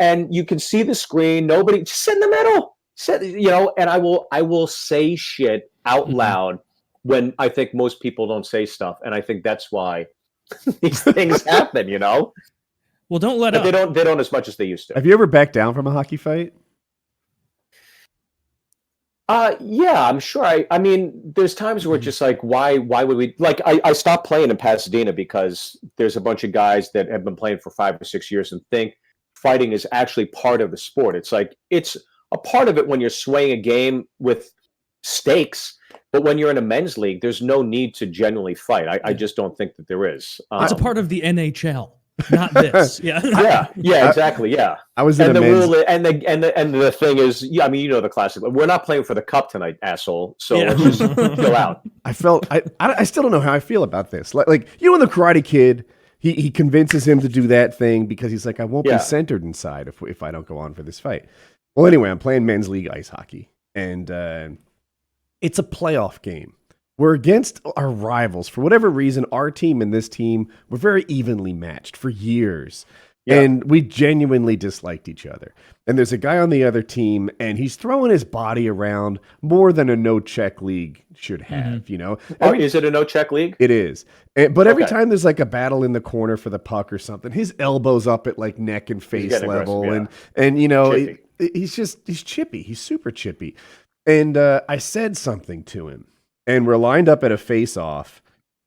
And you can see the screen. Nobody, just sit in the middle. Sit, and I will say shit out loud when I think most people don't say stuff. And I think that's why these things happen, Well, don't let up. They don't as much as they used to. Have you ever backed down from a hockey fight? Yeah, I'm sure. I mean, there's times where it's just like, why would we? Like, I stopped playing in Pasadena because there's a bunch of guys that have been playing for 5 or 6 years and think fighting is actually part of the sport. It's like, it's a part of it when you're swaying a game with stakes, but when you're in a men's league, there's no need to genuinely fight. I just don't think that there is. It's a part of the NHL. Not this. Yeah. Yeah, exactly. Yeah. I was in and a the men's... rule and the thing is, I mean, the classic. We're not playing for the cup tonight, asshole. So let's just chill out. I still don't know how I feel about this. Like you and the Karate Kid, he convinces him to do that thing because he's like, I won't be centered inside if I don't go on for this fight. Well, anyway, I'm playing men's league ice hockey, and it's a playoff game. We're against our rivals. For whatever reason, our team and this team were very evenly matched for years. Yeah. And we genuinely disliked each other. And there's a guy on the other team, and he's throwing his body around more than a no-check league should have, Is it a no-check league? It is. But every time there's like a battle in the corner for the puck or something, his elbow's up at like neck and face level. And he's chippy. He's super chippy. And I said something to him. And we're lined up at a face-off,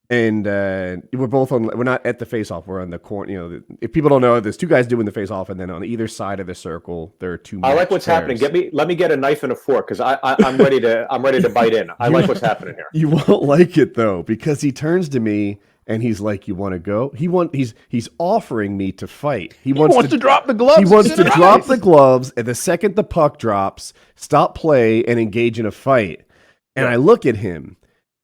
and we're not at the face-off. We're on the corner. If people don't know, there's two guys doing the face-off, and then on either side of the circle, there are two. I like what's happening. Let me get a knife and a fork because I'm ready to bite in. I like what's happening here. You won't like it though, because he turns to me and he's like, "You want to go?" He's offering me to fight. He wants to drop the gloves. He wants to drop the gloves, and the second the puck drops, stop play and engage in a fight. And I look at him,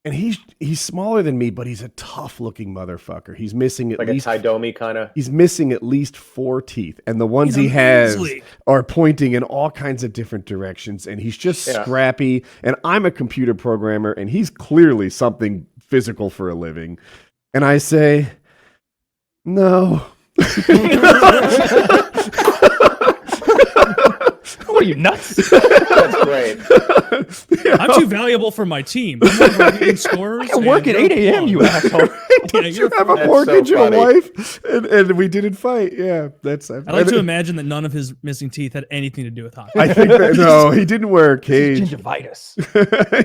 and he's smaller than me, but he's a tough-looking motherfucker. He's missing at least a Taidomi kind of. He's missing at least 4 teeth, and the ones he has are pointing in all kinds of different directions. And he's just scrappy. And I'm a computer programmer, and he's clearly something physical for a living. And I say, no. What are you, nuts? That's great. I'm too valuable for my team. I'm scorers. I can work at 8 a.m., you asshole. You have a mortgage and a wife, and we didn't fight. Yeah, that's. I like to imagine that none of his missing teeth had anything to do with hockey. I think no, he didn't wear a cage. Gingivitis.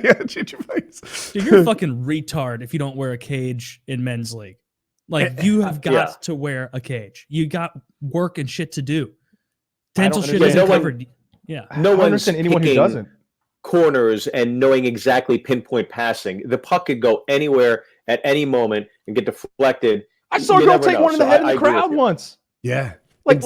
Yeah, gingivitis. Dude, you're a fucking retard if you don't wear a cage in men's league. Like, you have got to wear a cage. You got work and shit to do. Dental shit isn't covered. Yeah. No one understand anyone who doesn't. Corners and knowing exactly pinpoint passing. The puck could go anywhere at any moment and get deflected. I saw a girl take one in the head in the crowd once. Yeah. Like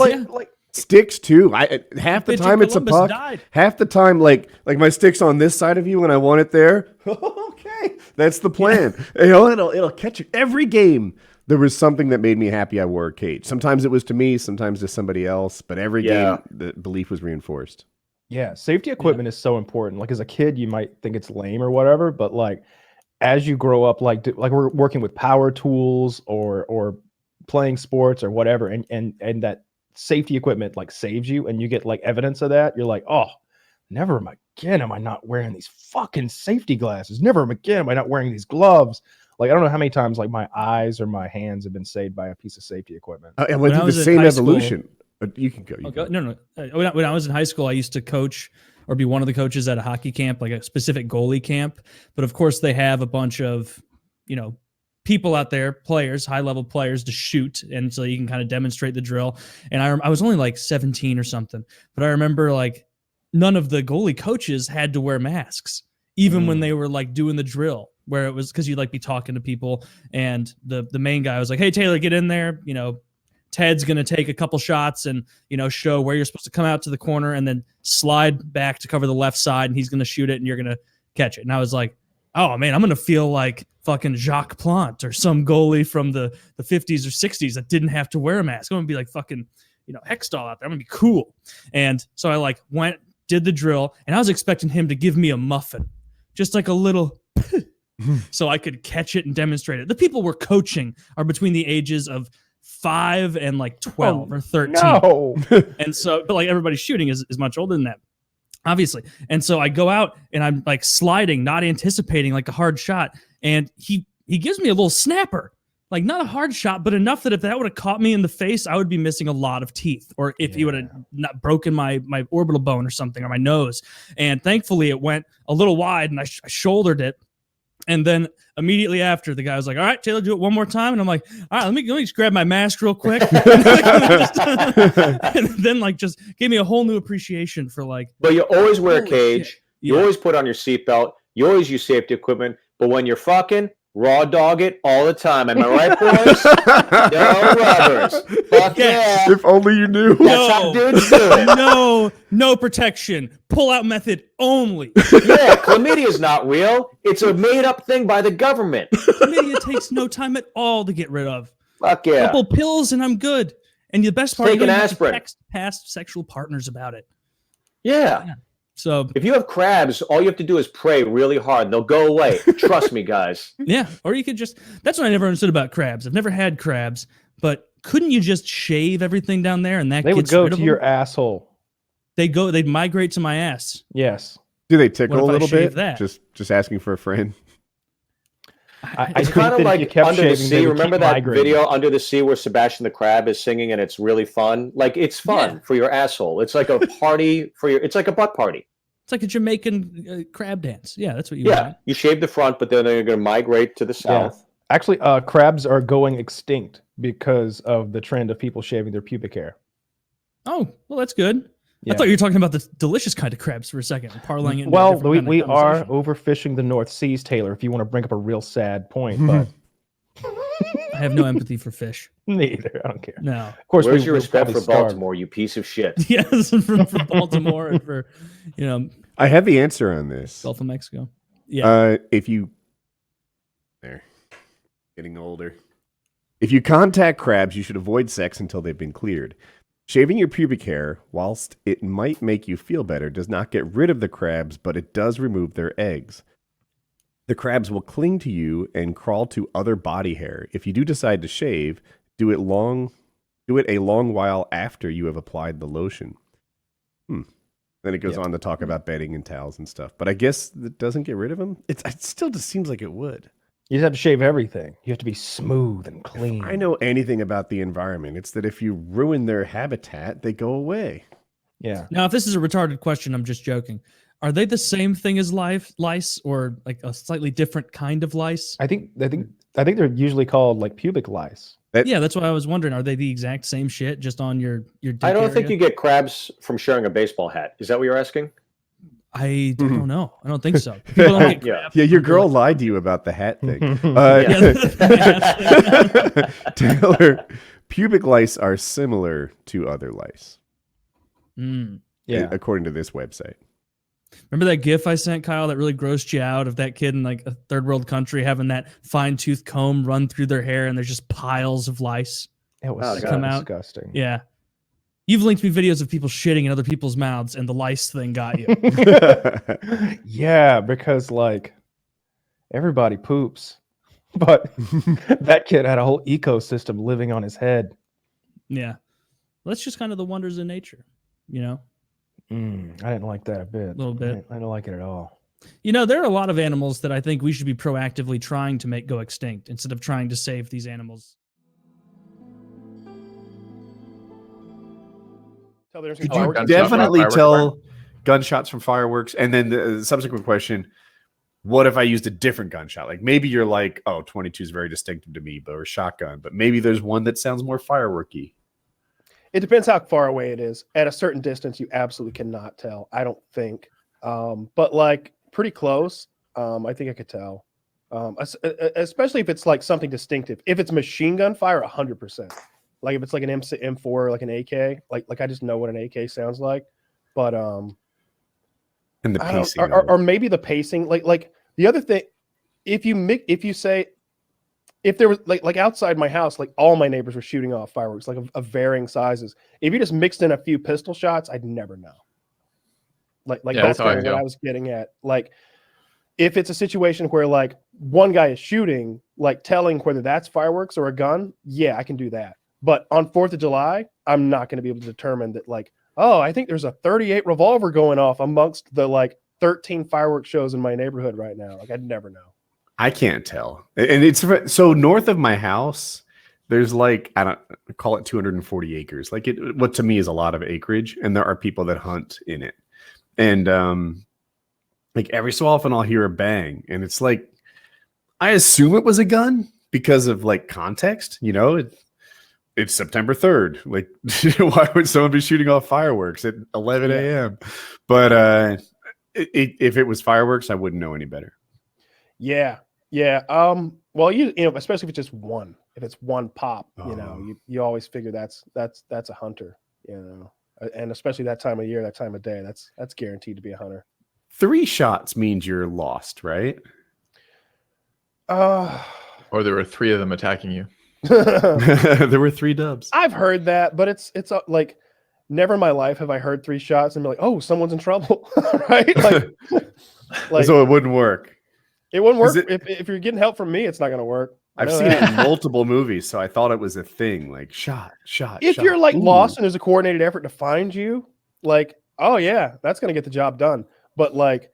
sticks too. Half the time it's a puck. Half the time, like my stick's on this side of you and I want it there. Okay, that's the plan. It'll catch you every game. There was something that made me happy I wore a cage. Sometimes it was to me, sometimes to somebody else, but every game the belief was reinforced. Yeah, safety equipment is so important. Like as a kid, you might think it's lame or whatever, but like as you grow up, like we're working with power tools or playing sports or whatever, and that safety equipment like saves you, and you get like evidence of that. You're like, oh, never in my again am I not wearing these fucking safety glasses. Never again am I not wearing these gloves. Like I don't know how many times like my eyes or my hands have been saved by a piece of safety equipment. I When went I through was the in same high school- evolution. You can go. You Okay, go. no. When I was in high school, I used to coach or be one of the coaches at a hockey camp, like a specific goalie camp. But of course, they have a bunch of, people out there, players, high level players to shoot, and so you can kind of demonstrate the drill. And I was only like 17 or something, but I remember like none of the goalie coaches had to wear masks, even when they were like doing the drill. Where it was because you'd like be talking to people, and the main guy was like, "Hey Taylor, get in there. Ted's going to take a couple shots and, show where you're supposed to come out to the corner and then slide back to cover the left side. And he's going to shoot it and you're going to catch it." And I was like, oh man, I'm going to feel like fucking Jacques Plante or some goalie from the 50s or 60s that didn't have to wear a mask. I'm going to be like fucking, Hextall out there. I'm going to be cool. And so I like went, did the drill, and I was expecting him to give me a muffin, just like a little so I could catch it and demonstrate it. The people we're coaching are between the ages of 5 and like 12 or 13. No. And so, but like everybody's shooting is much older than that, obviously. And so I go out and I'm like sliding, not anticipating like a hard shot. And he gives me a little snapper, like not a hard shot, but enough that if that would have caught me in the face, I would be missing a lot of teeth, or if he would have not broken my orbital bone or something, or my nose. And thankfully it went a little wide and I shouldered it. And then immediately after, the guy was like, "All right, Taylor, do it one more time." And I'm like, "All right, let me just grab my mask real quick." And then like just gave me a whole new appreciation for like. But you always wear a Holy cage. shit. You Yeah. always put on your seatbelt. You always use safety equipment. But when you're fucking, raw dog it all the time. Am I right, boys? No rubbers. Fuck Yes. yeah. If only you knew. That's how dudes do it. No protection. Pull out method only. Yeah, chlamydia is not real. It's a made-up thing by the government. Chlamydia takes no time at all to get rid of. Fuck yeah. Couple pills and I'm good. And the best part, Take you an don't have to aspirin. text past sexual partners about it. Yeah. So If you have crabs, all you have to do is pray really hard. They'll go away. Trust me, guys. yeah, or you could just. That's what I never understood about crabs. I've never had crabs, but couldn't you just shave everything down there and that They would gets go rid to of your them? asshole. They'd migrate to my ass. Yes. Do they tickle What if a I little shave bit? that? Just asking for a friend. I It's think kind of that if like you kept Under the shaving, they Sea. would Remember keep that migrating. video Under the Sea where Sebastian the Crab is singing and it's really fun? Like it's fun Yeah. for your asshole. It's like a party for your. It's like a butt party. It's like a Jamaican crab dance. Yeah, that's what you Yeah, want. you shave the front, but then they're going to migrate to the south. Actually, crabs are going extinct because of the trend of people shaving their pubic hair. Oh, well, that's good. Yeah. I thought you were talking about the delicious kind of crabs for a second, parlaying it. Into a Well, different kind of we are conversation. overfishing the North Seas, Taylor. If you want to bring up a real sad point, but I have no empathy for fish. neither. I don't care. No. Of course, Where's we your would respect probably for starve. Baltimore, you piece of shit? Yes, for Baltimore and for I have the answer on this. Gulf of Mexico. Yeah. If you getting older. If you contact crabs, you should avoid sex until they've been cleared. Shaving your pubic hair, whilst it might make you feel better, does not get rid of the crabs, but it does remove their eggs. The crabs will cling to you and crawl to other body hair. If you do decide to shave, do it a long while after you have applied the lotion. Then it goes on to talk about bedding and towels and stuff. But I guess that doesn't get rid of them. It still just seems like it would. You just have to shave everything. You have to be smooth and clean. If I know anything about the environment, it's that if you ruin their habitat, they go away. Yeah. Now, if this is a retarded question, I'm just joking. Are they the same thing as lice, or like a slightly different kind of lice? I think they're usually called like pubic lice. Yeah, that's what I was wondering. Are they the exact same shit, just on your dick I don't think area? you get crabs from sharing a baseball hat. Is that what you're asking? I don't know. I don't think so. People don't get Yeah. crabs Yeah, your from girl lied to you about the hat thing. Yeah. Taylor, pubic lice are similar to other lice, Mm. Yeah. according to this website. Remember that GIF I sent, Kyle, that really grossed you out of that kid in like a third world country having that fine tooth comb run through their hair and there's just piles of lice? It was Oh, so God. Come out. disgusting. Yeah. You've linked me videos of people shitting in other people's mouths and the lice thing got you. Yeah, because like everybody poops, but that kid had a whole ecosystem living on his head. Yeah. Well, that's just kind of the wonders of nature, you know? I didn't like that a bit. A little bit. I don't like it at all. You know, there are a lot of animals that I think we should be proactively trying to make go extinct instead of trying to save these animals. Could Could you you Gunshot definitely fireworks tell gunshots from fireworks? And then the subsequent question, what if I used a different gunshot? Like maybe you're like, oh, 22 is very distinctive to me, or a shotgun, but maybe there's one that sounds more fireworky. It depends how far away it is. At a certain distance, you absolutely cannot tell. I don't think. But like pretty close, I think I could tell. Especially if it's like something distinctive. If it's machine gun fire, 100%. Like if it's like an M4, like an AK, like I just know what an AK sounds like. But And the I don't- pacing. or maybe the pacing. Like the other thing, if there was like outside my house, like all my neighbors were shooting off fireworks, like of varying sizes. If you just mixed in a few pistol shots, I'd never know. Like Yeah, that's that's how I kind of what feel. I was getting at. Like if it's a situation where like one guy is shooting, like telling whether that's fireworks or a gun, yeah, I can do that. But on 4th of July, I'm not going to be able to determine that like, oh, I think there's a 38 revolver going off amongst the like 13 fireworks shows in my neighborhood right now. Like I'd never know. I can't tell. And it's so north of my house, there's like, I don't call it 240 acres. Like what to me is a lot of acreage. And there are people that hunt in it. And like every so often I'll hear a bang. And it's like, I assume it was a gun because of like context, you know, it's September 3rd. Like, why would someone be shooting off fireworks at 11 a.m.? But if it was fireworks, I wouldn't know any better. Yeah. Yeah. Well, you know, especially if it's just one, if it's one pop, you know, you always figure that's a hunter, you know, and especially that time of year, that time of day, that's guaranteed to be a hunter. 3 shots means you're lost, right? Or there were 3 of them attacking you. There were 3 dubs. I've heard that, but it's like never in my life have I heard 3 shots and be like, oh, someone's in trouble, right? Like So it wouldn't work. it wouldn't work. Is If you're getting help from me, it's not going to work. I I've know seen that. it in multiple movies, so I thought it was a thing. Like shot. If shot. you're like Ooh. lost and there's a coordinated effort to find you, like, oh yeah, that's going to get the job done. But like,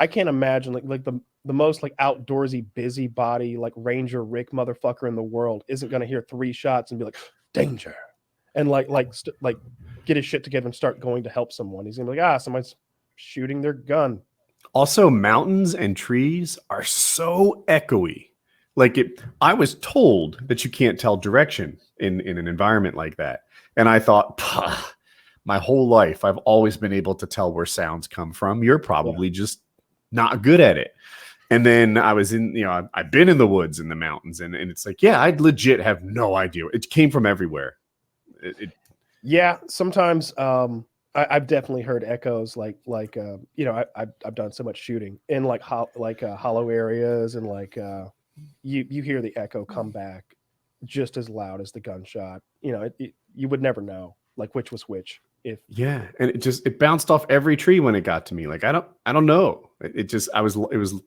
I can't imagine like the most like outdoorsy busybody like Ranger Rick motherfucker in the world isn't going to hear 3 shots and be like danger and like get his shit together and start going to help someone. He's gonna be like, someone's shooting their gun. Also, mountains and trees are so echoey. Like I was told that you can't tell direction in an environment like that. And I thought, my whole life, I've always been able to tell where sounds come from. You're probably just not good at it. And then I was I've been in the woods and the mountains and it's like, yeah, I'd legit have no idea. It came from everywhere. Yeah, sometimes I've definitely heard echoes like you know, I've done so much shooting in like hollow areas and like you hear the echo come back just as loud as the gunshot. You know, you would never know like which was which. And it bounced off every tree when it got to me. Like I don't know. It was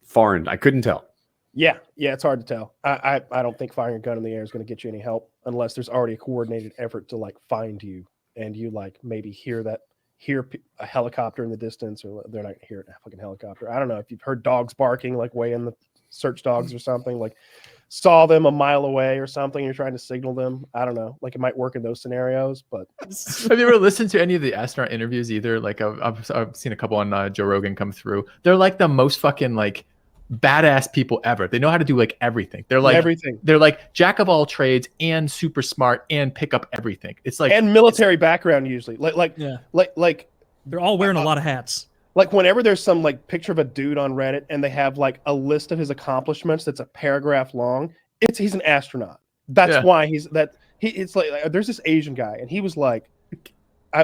foreign. I couldn't tell. Yeah, it's hard to tell. I don't think firing a gun in the air is going to get you any help unless there's already a coordinated effort to like find you and you like maybe hear a helicopter in the distance, or they're not going to hear a fucking helicopter. I don't know if you've heard dogs barking like way in the search dogs or something, like saw them a mile away or something. You're trying to signal them. I don't know. Like it might work in those scenarios, but Have you ever listened to any of the astronaut interviews either? Like I've seen a couple on Joe Rogan come through. They're like the most fucking like badass people ever. They know how to do like everything. They're like everything. They're like jack of all trades and super smart and pick up everything. It's like and military background usually. Like they're all wearing a lot of hats. Like whenever there's some like picture of a dude on Reddit and they have like a list of his accomplishments that's a paragraph long, he's an astronaut. That's why it's like there's this Asian guy and he was like, I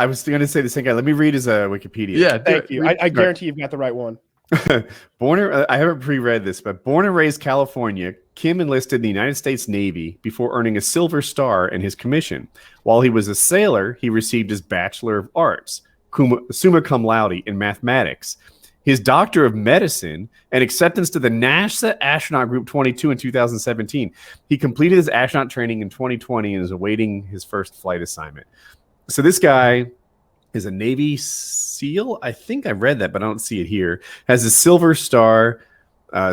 was going to say the same guy. Let me read his Wikipedia. Yeah, thank you. I guarantee you've got the right one. I haven't pre-read this, but born and raised California, Kim enlisted in the United States Navy before earning a Silver Star in his commission. While he was a sailor, he received his Bachelor of Arts, summa cum laude, in mathematics, his Doctor of Medicine, and acceptance to the NASA Astronaut Group 22 in 2017. He completed his astronaut training in 2020 and is awaiting his first flight assignment. So this guy is a Navy SEAL. I think I read that, but I don't see it here. Has a Silver Star,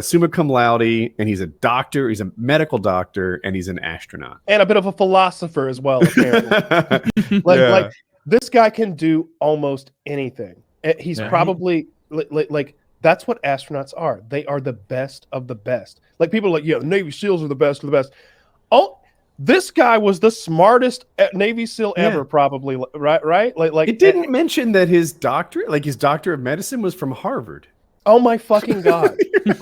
summa cum laude, and he's a doctor. He's a medical doctor, and he's an astronaut. And a bit of a philosopher as well, apparently. like this guy can do almost anything. He's probably like that's what astronauts are. They are the best of the best. Like people are like, yeah, Navy SEALs are the best of the best. Oh, this guy was the smartest Navy SEAL ever, probably. Right? Like it didn't mention that his doctorate, like his doctor of medicine, was from Harvard. Oh my fucking god! He didn't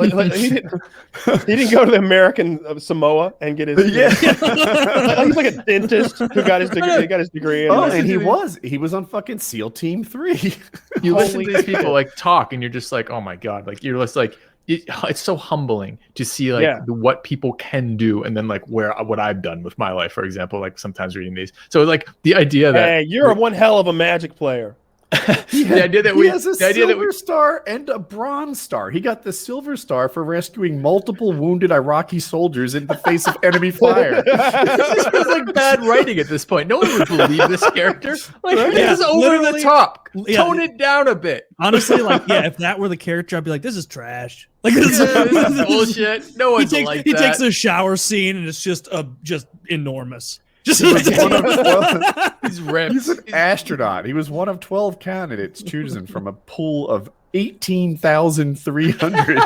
go to the American Samoa and get his. He's like a dentist who got his degree. He got his degree. And he was on fucking SEAL Team 3. You listen to these people like talk, and you're just like, oh my god! Like you're just like, it's so humbling to see like what people can do, and then like what I've done with my life, for example. Like sometimes reading these, so like the idea that hey, you're one hell of a Magic player. The idea that he has a Silver Star and a Bronze Star. He got the Silver Star for rescuing multiple wounded Iraqi soldiers in the face of enemy fire. This feels like bad writing at this point. No one would believe this character. Like this is over the top. Tone it down a bit. Honestly, like if that were the character, I'd be like, this is trash. Like this is bullshit. No one's like that. He takes a shower scene and it's just enormous. He's an astronaut. He was one of 12 candidates chosen from a pool of 18,300.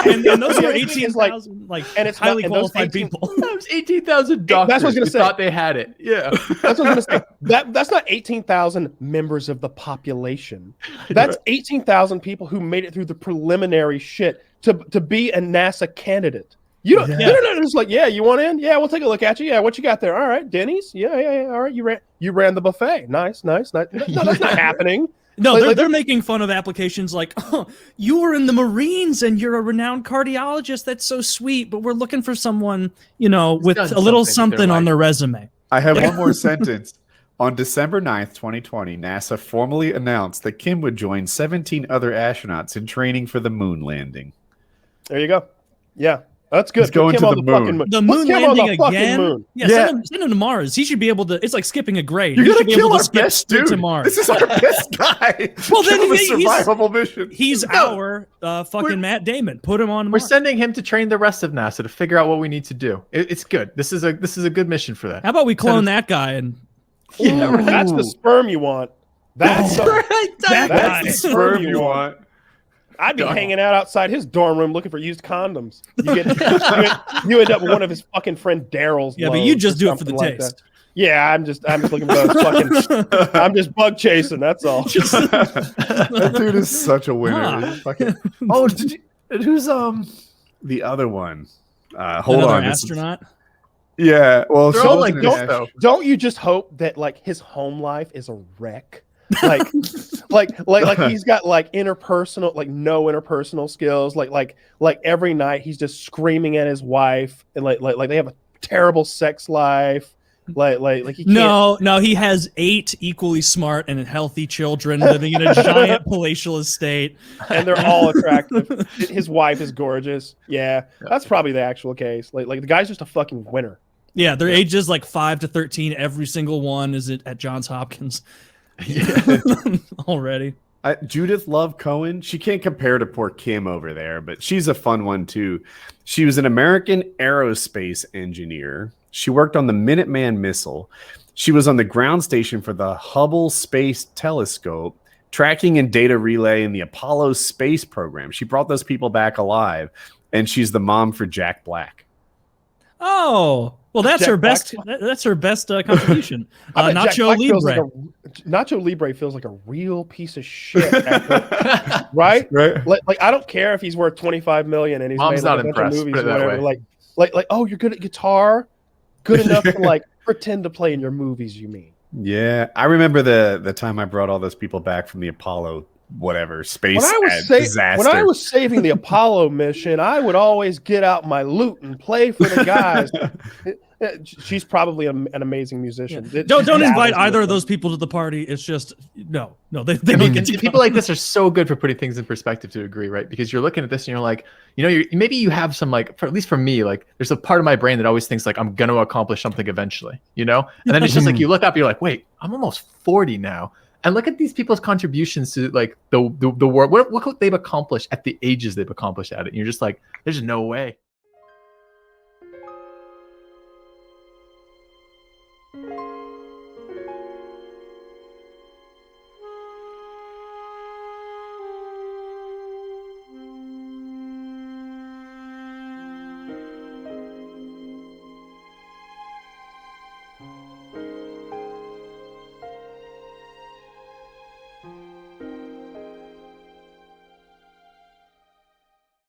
and those were 18,000 and it's highly qualified people. That was 18,000 doctors. That's what I was gonna say. Thought they had it. Yeah, that's what I was gonna say. That's not 18,000 members of the population. That's 18,000 people who made it through the preliminary shit to be a NASA candidate. You don't. Yeah. No. It's like, yeah, you want in? Yeah, we'll take a look at you. Yeah, what you got there? All right, Denny's. Yeah. All right, you ran the buffet. Nice. No, that's not happening. No, they're making fun of applications like, oh, you were in the Marines and you're a renowned cardiologist. That's so sweet, but we're looking for someone, with a little something on their resume. I have one more sentence. On December 9th, 2020, NASA formally announced that Kim would join 17 other astronauts in training for the moon landing. There you go. Yeah. That's good. He's going to the moon. The moon landing again. Moon. Yeah. Send him to Mars. He should be able to. It's like skipping a grade. You're gonna kill our best dude to Mars. This is our best guy. Well, then a survivable mission. He's our fucking Matt Damon. Put him on Mars. We're sending him to train the rest of NASA to figure out what we need to do. It's good. This is a good mission for that. How about we clone that guy and? That's the sperm you want. That's the sperm you want. I'd be hanging out outside his dorm room looking for used condoms. You end up with one of his fucking friend Daryl's. Yeah, but you just do it for the taste. Yeah, I'm just looking for those fucking. I'm just bug chasing. That's all. That dude is such a winner. Oh, who's the other one? Hold on, astronaut. Yeah, well, they're all like, don't you just hope that like his home life is a wreck? like he's got like interpersonal, like no interpersonal skills. Like every night he's just screaming at his wife, and like they have a terrible sex life. Like he can't. No, he has 8 equally smart and healthy children living in a giant palatial estate, and they're all attractive. His wife is gorgeous. Yeah, that's probably the actual case. Like the guy's just a fucking winner. Yeah, their ages like 5 to 13. Every single one is at Johns Hopkins. Yeah. Already. Judith Love Cohen, she can't compare to poor Kim over there, but she's a fun one too. She was an American aerospace engineer. She worked on the Minuteman missile. She was on the ground station for the Hubble Space Telescope, tracking and data relay in the Apollo space program. She brought those people back alive, and she's the mom for Jack Black. Oh, well, that's her best. That's her best contribution. Nacho Libre. Nacho Libre feels like a real piece of shit. Right. Like I don't care if he's worth $25 million and he's Mom's made like, not a bunch impressed, of movies put it or that whatever. way. Like oh, you're good at guitar, good enough to like pretend to play in your movies. You mean? Yeah, I remember the time I brought all those people back from the Apollo whatever space when disaster. I was saving the Apollo mission, I would always get out my lute and play for the guys. She's probably an amazing musician. Yeah. Don't invite either of those people to the party. It's just no. They don't get to people like this are so good for putting things in perspective to agree, right? Because you're looking at this and you're like, maybe you have some like, at least for me, like there's a part of my brain that always thinks like I'm gonna accomplish something eventually, and then it's just like you look up, you're like, wait, I'm almost 40 now. And look at these people's contributions to like the world. Look what they've accomplished at the ages they've accomplished at it. And you're just like, there's no way.